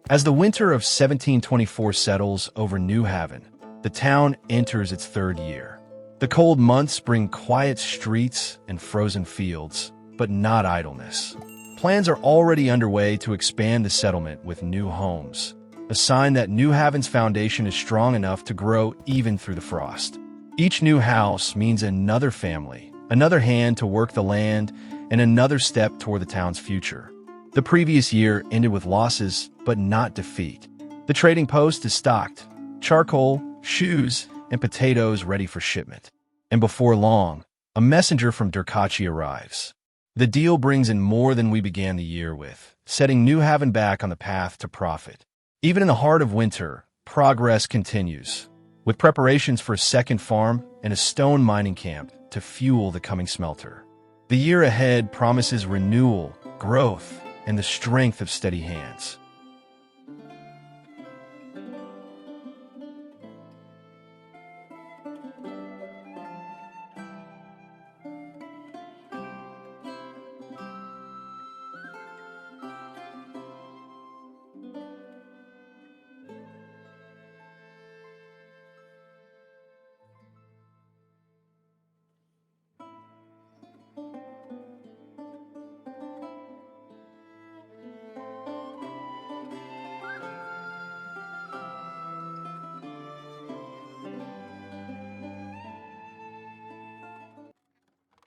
As the winter of 1724 settles over New Haven, the town enters its third year. The cold months bring quiet streets and frozen fields, but not idleness. Plans are already underway to expand the settlement with new homes, a sign that New Haven's foundation is strong enough to grow even through the frost. Each new house means another family, another hand to work the land, and another step toward the town's future. The previous year ended with losses, but not defeat. The trading post is stocked, charcoal, shoes, and potatoes ready for shipment. And before long, a messenger from Derkachi arrives. The deal brings in more than we began the year with, setting New Haven back on the path to profit. Even in the heart of winter, progress continues, with preparations for a second farm and a stone mining camp to fuel the coming smelter. The year ahead promises renewal, growth, and the strength of steady hands.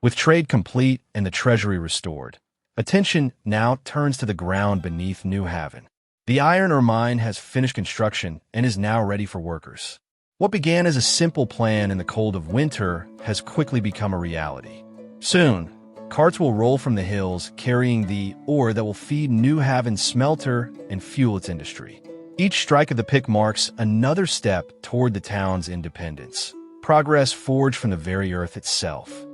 With trade complete and the treasury restored, attention now turns to the ground beneath New Haven. The iron ore mine has finished construction and is now ready for workers. What began as a simple plan in the cold of winter has quickly become a reality. Soon, carts will roll from the hills carrying the ore that will feed New Haven's smelter and fuel its industry. Each strike of the pick marks another step toward the town's independence, progress forged from the very earth itself.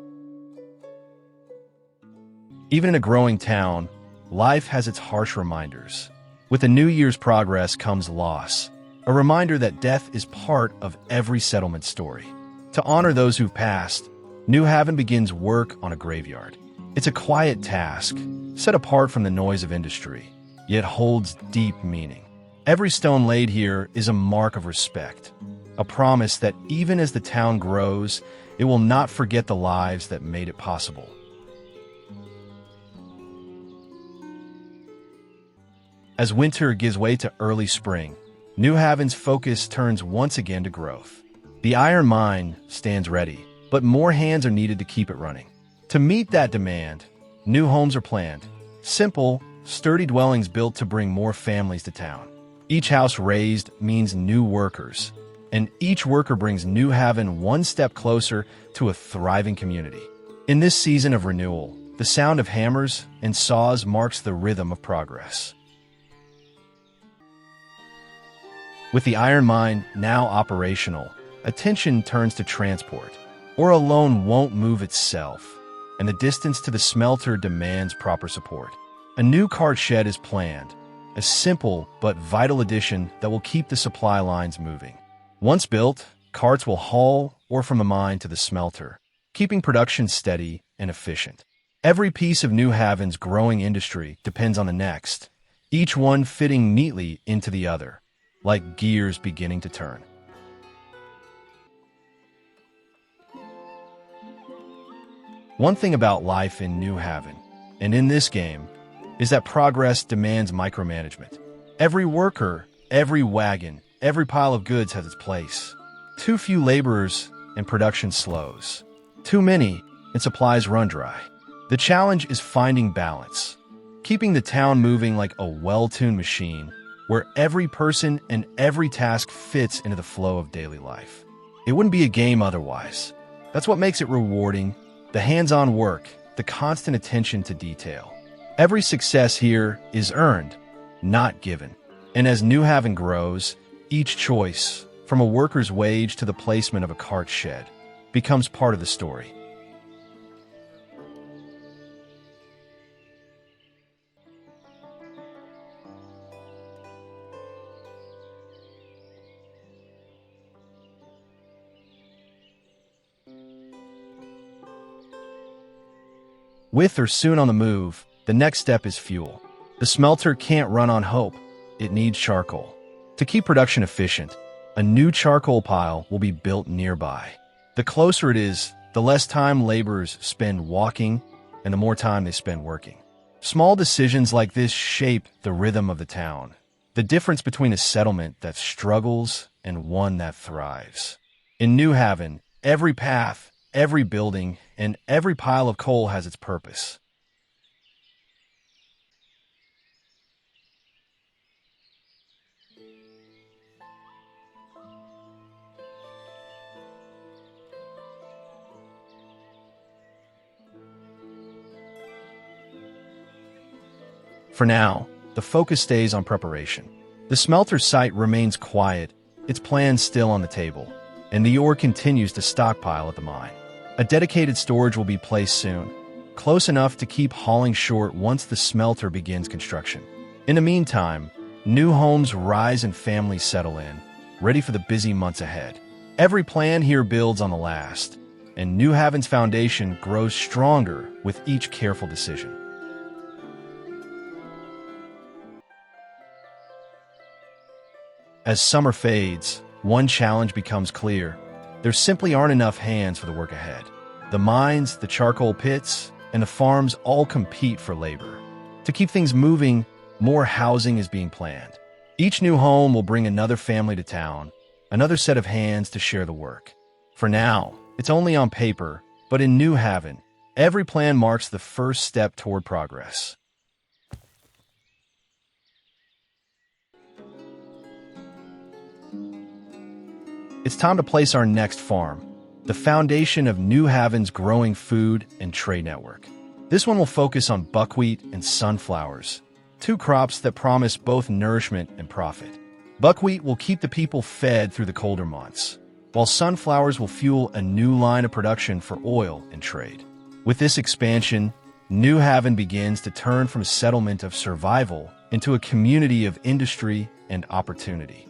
Even in a growing town, life has its harsh reminders. With a new year's progress comes loss, a reminder that death is part of every settlement story. To honor those who've passed, New Haven begins work on a graveyard. It's a quiet task, set apart from the noise of industry, yet holds deep meaning. Every stone laid here is a mark of respect, a promise that even as the town grows, it will not forget the lives that made it possible. As winter gives way to early spring, New Haven's focus turns once again to growth. The iron mine stands ready, but more hands are needed to keep it running. To meet that demand, new homes are planned. Simple, sturdy dwellings built to bring more families to town. Each house raised means new workers, and each worker brings New Haven one step closer to a thriving community. In this season of renewal, the sound of hammers and saws marks the rhythm of progress. With the iron mine now operational, attention turns to transport. Ore alone won't move itself, and the distance to the smelter demands proper support. A new cart shed is planned, a simple but vital addition that will keep the supply lines moving. Once built, carts will haul ore from the mine to the smelter, keeping production steady and efficient. Every piece of New Haven's growing industry depends on the next, each one fitting neatly into the other, like gears beginning to turn. One thing about life in New Haven, and in this game, is that progress demands micromanagement. Every worker, every wagon, every pile of goods has its place. Too few laborers and production slows. Too many and supplies run dry. The challenge is finding balance, keeping the town moving like a well-tuned machine where every person and every task fits into the flow of daily life. It wouldn't be a game otherwise. That's what makes it rewarding, the hands-on work, the constant attention to detail. Every success here is earned, not given. And as New Haven grows, each choice, from a worker's wage to the placement of a cart shed, becomes part of the story. With or soon on the move, the next step is fuel. The smelter can't run on hope. it needs charcoal. To keep production efficient, a new charcoal pile will be built nearby. The closer it is, the less time laborers spend walking and the more time they spend working. Small decisions like this shape the rhythm of the town, the difference between a settlement that struggles and one that thrives. In New Haven, every path, every building, and every pile of coal has its purpose. For now, the focus stays on preparation. The smelter site remains quiet, its plans still on the table, and the ore continues to stockpile at the mine. A dedicated storage will be placed soon, close enough to keep hauling short once the smelter begins construction. In the meantime, new homes rise and families settle in, ready for the busy months ahead. Every plan here builds on the last, and New Haven's foundation grows stronger with each careful decision. As summer fades, one challenge becomes clear. There simply aren't enough hands for the work ahead. The mines, the charcoal pits, and the farms all compete for labor. To keep things moving, more housing is being planned. Each new home will bring another family to town, another set of hands to share the work. For now, it's only on paper, but in New Haven, every plan marks the first step toward progress. It's time to place our next farm, the foundation of New Haven's growing food and trade network. This one will focus on buckwheat and sunflowers, two crops that promise both nourishment and profit. Buckwheat will keep the people fed through the colder months, while sunflowers will fuel a new line of production for oil and trade. With this expansion, New Haven begins to turn from a settlement of survival into a community of industry and opportunity.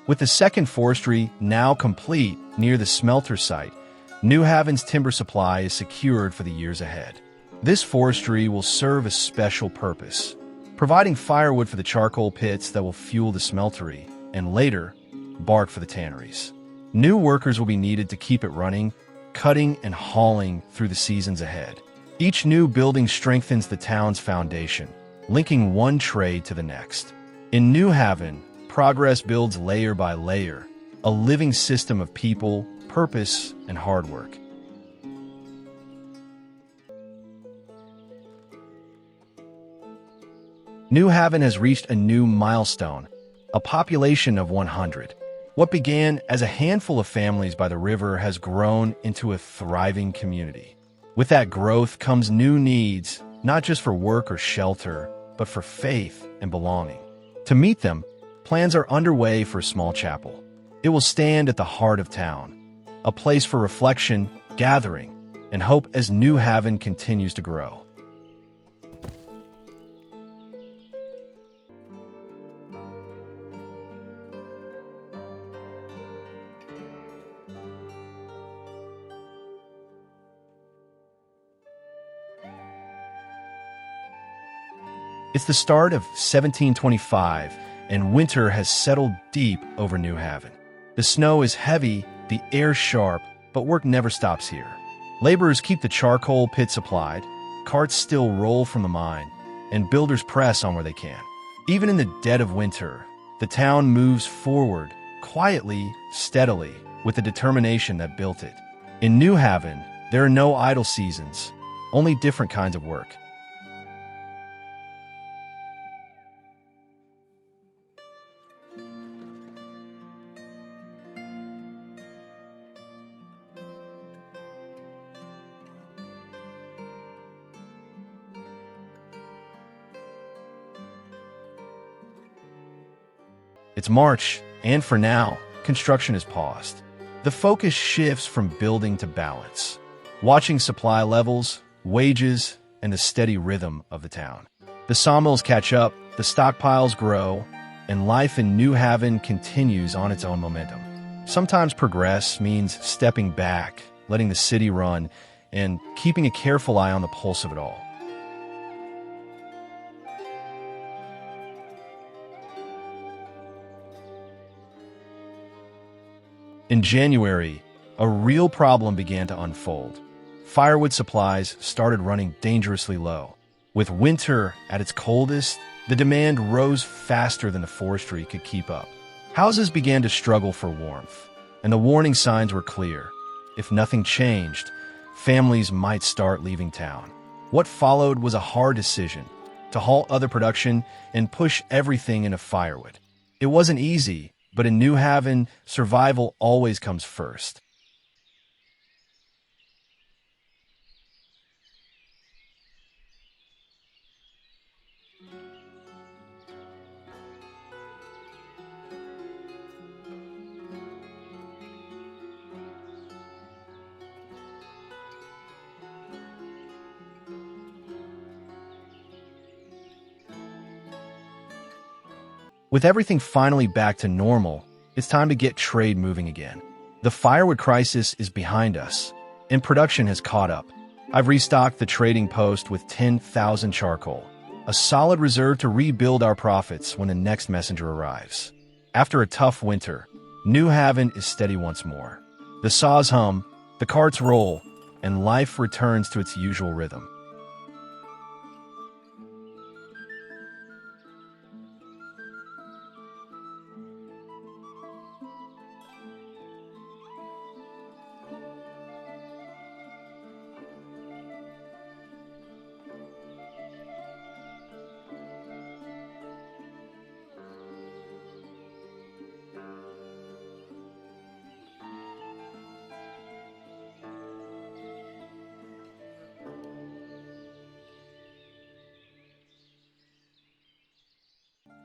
With the second forestry now complete near the smelter site, New Haven's timber supply is secured for the years ahead. This forestry will serve a special purpose, providing firewood for the charcoal pits that will fuel the smeltery, and later, bark for the tanneries. New workers will be needed to keep it running, cutting and hauling through the seasons ahead. Each new building strengthens the town's foundation, linking one trade to the next. In New Haven, progress builds layer by layer, a living system of people, purpose, and hard work. New Haven has reached a new milestone, a population of 100. What began as a handful of families by the river has grown into a thriving community. With that growth comes new needs, not just for work or shelter, but for faith and belonging. To meet them, plans are underway for a small chapel. It will stand at the heart of town, a place for reflection, gathering, and hope as New Haven continues to grow. It's the start of 1725, and winter has settled deep over New Haven. The snow is heavy, the air sharp, but work never stops here. Laborers keep the charcoal pit supplied, carts still roll from the mine, and builders press on where they can. Even in the dead of winter, the town moves forward, quietly, steadily, with the determination that built it. In New Haven, there are no idle seasons, only different kinds of work. It's March, and for now, construction is paused. The focus shifts from building to balance, watching supply levels, wages, and the steady rhythm of the town. The sawmills catch up, the stockpiles grow, and life in New Haven continues on its own momentum. Sometimes progress means stepping back, letting the city run, and keeping a careful eye on the pulse of it all. In January, a real problem began to unfold. Firewood supplies started running dangerously low. With winter at its coldest, the demand rose faster than the forestry could keep up. Houses began to struggle for warmth, and the warning signs were clear. If nothing changed, families might start leaving town. What followed was a hard decision: to halt other production and push everything into firewood. It wasn't easy, but in New Haven, survival always comes first. With everything finally back to normal, it's time to get trade moving again. The firewood crisis is behind us, and production has caught up. I've restocked the trading post with 10,000 charcoal, a solid reserve to rebuild our profits when the next messenger arrives. After a tough winter, New Haven is steady once more. The saws hum, the carts roll, and life returns to its usual rhythm.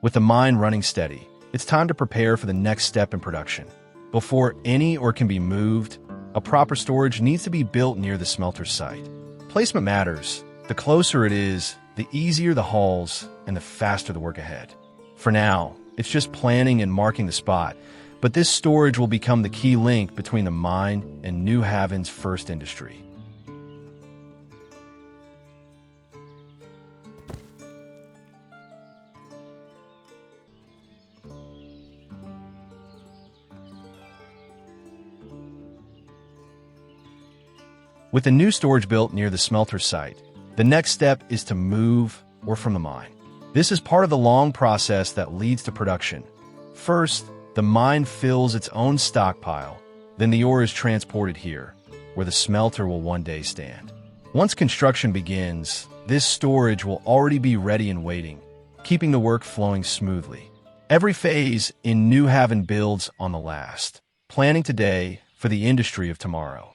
With the mine running steady, it's time to prepare for the next step in production. Before any ore can be moved, a proper storage needs to be built near the smelter site. Placement matters. The closer it is, the easier the hauls and the faster the work ahead. For now, it's just planning and marking the spot, but this storage will become the key link between the mine and New Haven's first industry. With the new storage built near the smelter site, the next step is to move ore from the mine. This is part of the long process that leads to production. First, the mine fills its own stockpile, then the ore is transported here, where the smelter will one day stand. Once construction begins, this storage will already be ready and waiting, keeping the work flowing smoothly. Every phase in New Haven builds on the last, planning today for the industry of tomorrow.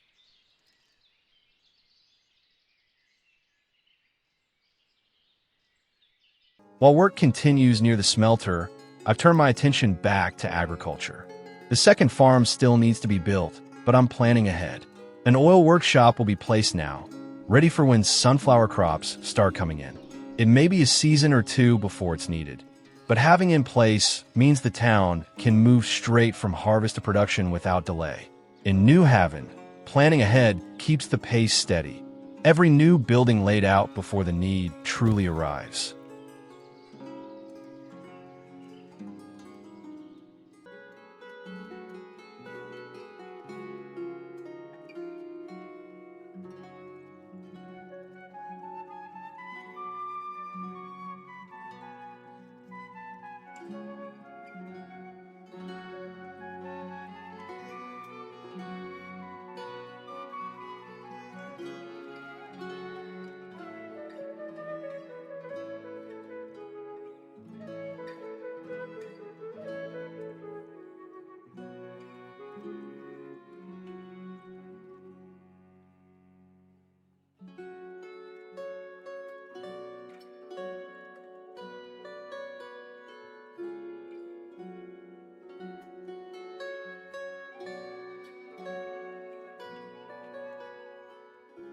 While work continues near the smelter, I've turned my attention back to agriculture. The second farm still needs to be built, but I'm planning ahead. An oil workshop will be placed now, ready for when sunflower crops start coming in. It may be a season or two before it's needed, but having it in place means the town can move straight from harvest to production without delay. In New Haven, planning ahead keeps the pace steady. Every new building laid out before the need truly arrives.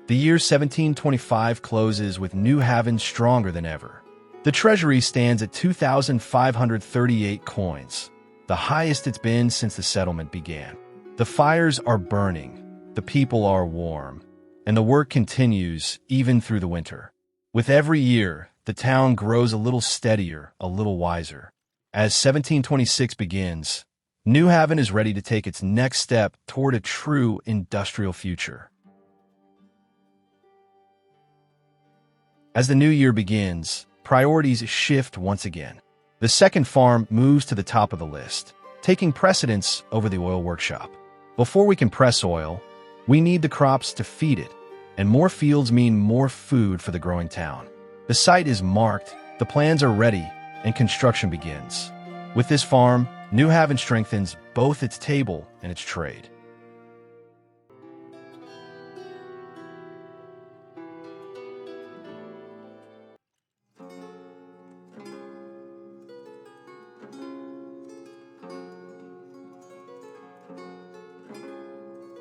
The year 1725 closes with New Haven stronger than ever. The treasury stands at 2,538 coins, the highest it's been since the settlement began. The fires are burning, the people are warm, and the work continues even through the winter. With every year, the town grows a little steadier, a little wiser. As 1726 begins, New Haven is ready to take its next step toward a true industrial future. As the new year begins, priorities shift once again. The second farm moves to the top of the list, taking precedence over the oil workshop. Before we can press oil, we need the crops to feed it, and more fields mean more food for the growing town. The site is marked, the plans are ready, and construction begins. With this farm, New Haven strengthens both its table and its trade.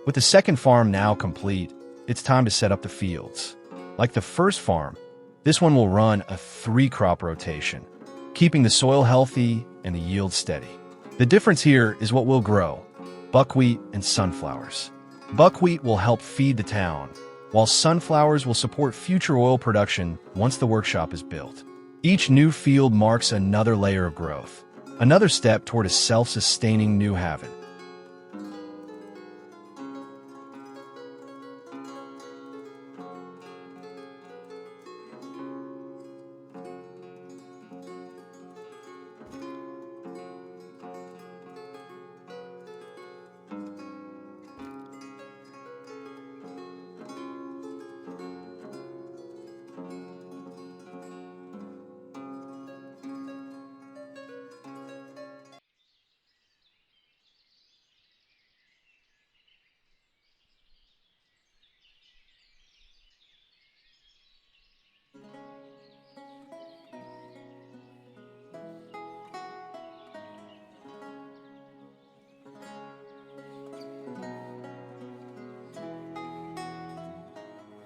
With the second farm now complete, it's time to set up the fields. Like the first farm, this one will run a 3-crop rotation, keeping the soil healthy and the yield steady. The difference here is what will grow: buckwheat and sunflowers. Buckwheat will help feed the town, while sunflowers will support future oil production once the workshop is built. Each new field marks another layer of growth, another step toward a self-sustaining New Haven.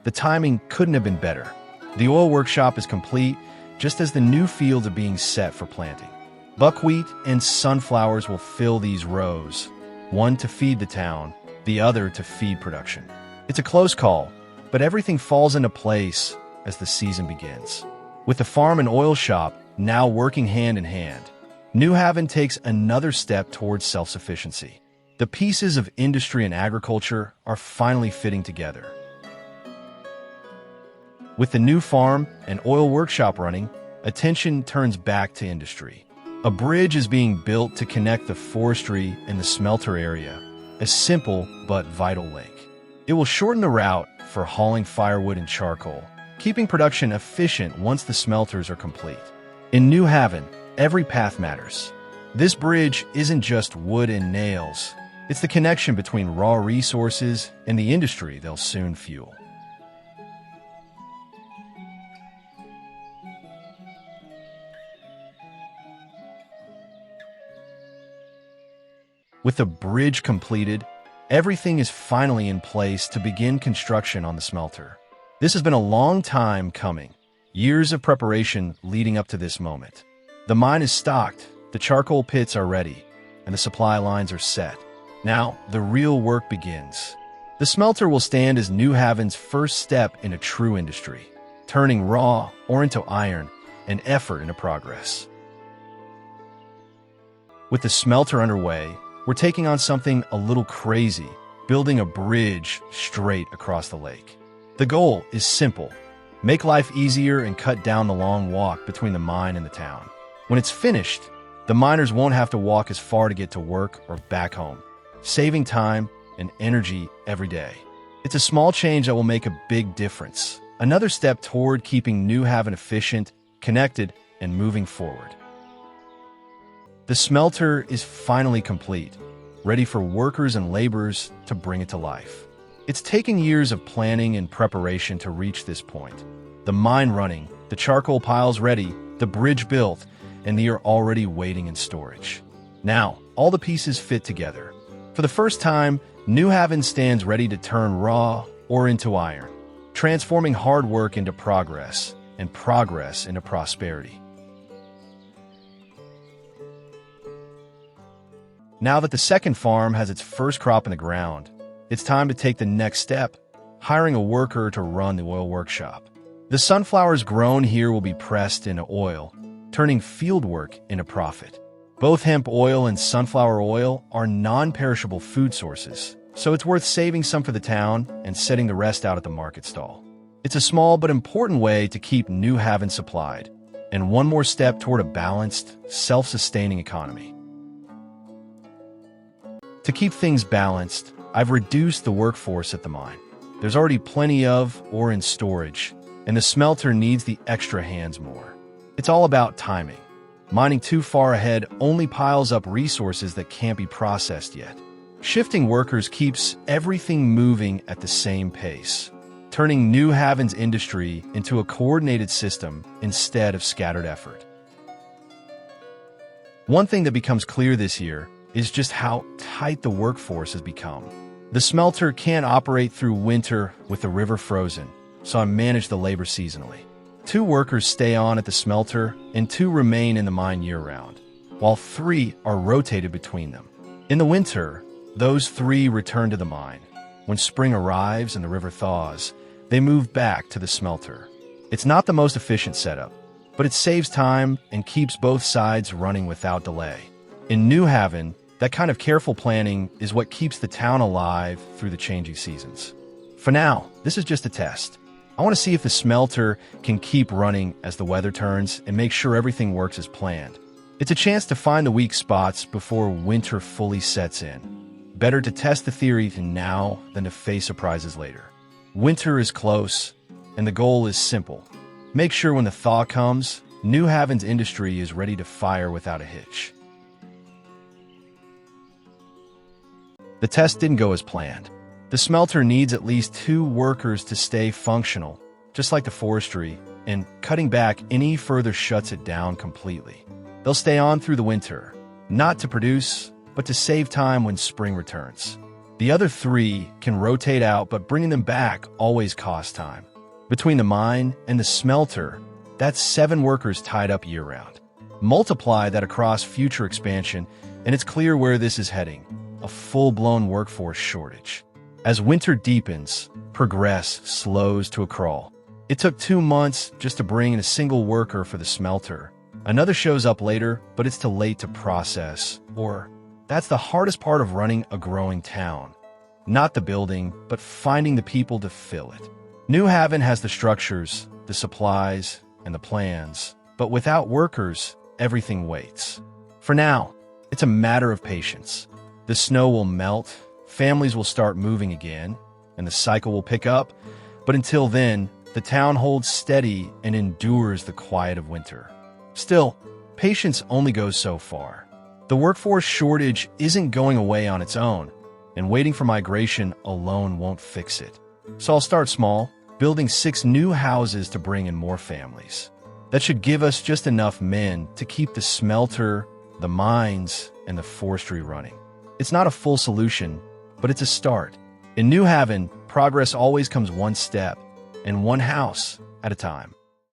The timing couldn't have been better. The oil workshop is complete just as the new fields are being set for planting. Buckwheat and sunflowers will fill these rows, one to feed the town, the other to feed production. It's a close call, but everything falls into place as the season begins. With the farm and oil shop now working hand in hand, New Haven takes another step towards self-sufficiency. The pieces of industry and agriculture are finally fitting together. With the new farm and oil workshop running, attention turns back to industry. A bridge is being built to connect the forestry and the smelter area, a simple but vital link. It will shorten the route for hauling firewood and charcoal, keeping production efficient once the smelters are complete. In New Haven, every path matters. This bridge isn't just wood and nails, it's the connection between raw resources and the industry they'll soon fuel. With the bridge completed, everything is finally in place to begin construction on the smelter. This has been a long time coming, years of preparation leading up to this moment. The mine is stocked, the charcoal pits are ready, and the supply lines are set. Now, the real work begins. The smelter will stand as New Haven's first step in a true industry, turning raw ore into iron and effort into progress. With the smelter underway, we're taking on something a little crazy, building a bridge straight across the lake. The goal is simple: make life easier and cut down the long walk between the mine and the town. When it's finished, the miners won't have to walk as far to get to work or back home, saving time and energy every day. It's a small change that will make a big difference, another step toward keeping New Haven efficient, connected, and moving forward. The smelter is finally complete, ready for workers and laborers to bring it to life. It's taken years of planning and preparation to reach this point. The mine running, the charcoal piles ready, the bridge built, and they are already waiting in storage. Now, all the pieces fit together. For the first time, New Haven stands ready to turn raw ore into iron, transforming hard work into progress and progress into prosperity. Now that the second farm has its first crop in the ground, it's time to take the next step, hiring a worker to run the oil workshop. The sunflowers grown here will be pressed into oil, turning field work into profit. Both hemp oil and sunflower oil are non-perishable food sources, so it's worth saving some for the town and setting the rest out at the market stall. It's a small but important way to keep New Haven supplied, and one more step toward a balanced, self-sustaining economy. To keep things balanced, I've reduced the workforce at the mine. There's already plenty of ore in storage, and the smelter needs the extra hands more. It's all about timing. Mining too far ahead only piles up resources that can't be processed yet. Shifting workers keeps everything moving at the same pace, turning New Haven's industry into a coordinated system instead of scattered effort. One thing that becomes clear this year is just how tight the workforce has become. The smelter can't operate through winter with the river frozen, so I manage the labor seasonally. 2 workers stay on at the smelter and 2 remain in the mine year-round, while 3 are rotated between them. In the winter, those 3 return to the mine. When spring arrives and the river thaws, they move back to the smelter. It's not the most efficient setup, but it saves time and keeps both sides running without delay. In New Haven, that kind of careful planning is what keeps the town alive through the changing seasons. For now, this is just a test. I want to see if the smelter can keep running as the weather turns and make sure everything works as planned. It's a chance to find the weak spots before winter fully sets in. Better to test the theory now than to face surprises later. Winter is close, and the goal is simple. Make sure when the thaw comes, New Haven's industry is ready to fire without a hitch. The test didn't go as planned. The smelter needs at least 2 workers to stay functional, just like the forestry, and cutting back any further shuts it down completely. They'll stay on through the winter, not to produce, but to save time when spring returns. The other 3 can rotate out, but bringing them back always costs time. Between the mine and the smelter, that's 7 workers tied up year-round. Multiply that across future expansion, and it's clear where this is heading: a full-blown workforce shortage. As winter deepens, progress slows to a crawl. It took 2 months just to bring in a single worker for the smelter. Another shows up later, but it's too late to process, or that's the hardest part of running a growing town. Not the building, but finding the people to fill it. New Haven has the structures, the supplies, and the plans, but without workers, everything waits. For now, it's a matter of patience. The snow will melt, families will start moving again, and the cycle will pick up, but until then, the town holds steady and endures the quiet of winter. Still, patience only goes so far. The workforce shortage isn't going away on its own, and waiting for migration alone won't fix it. So I'll start small, building 6 new houses to bring in more families. That should give us just enough men to keep the smelter, the mines, and the forestry running. It's not a full solution, but it's a start. In New Haven, progress always comes one step and one house at a time.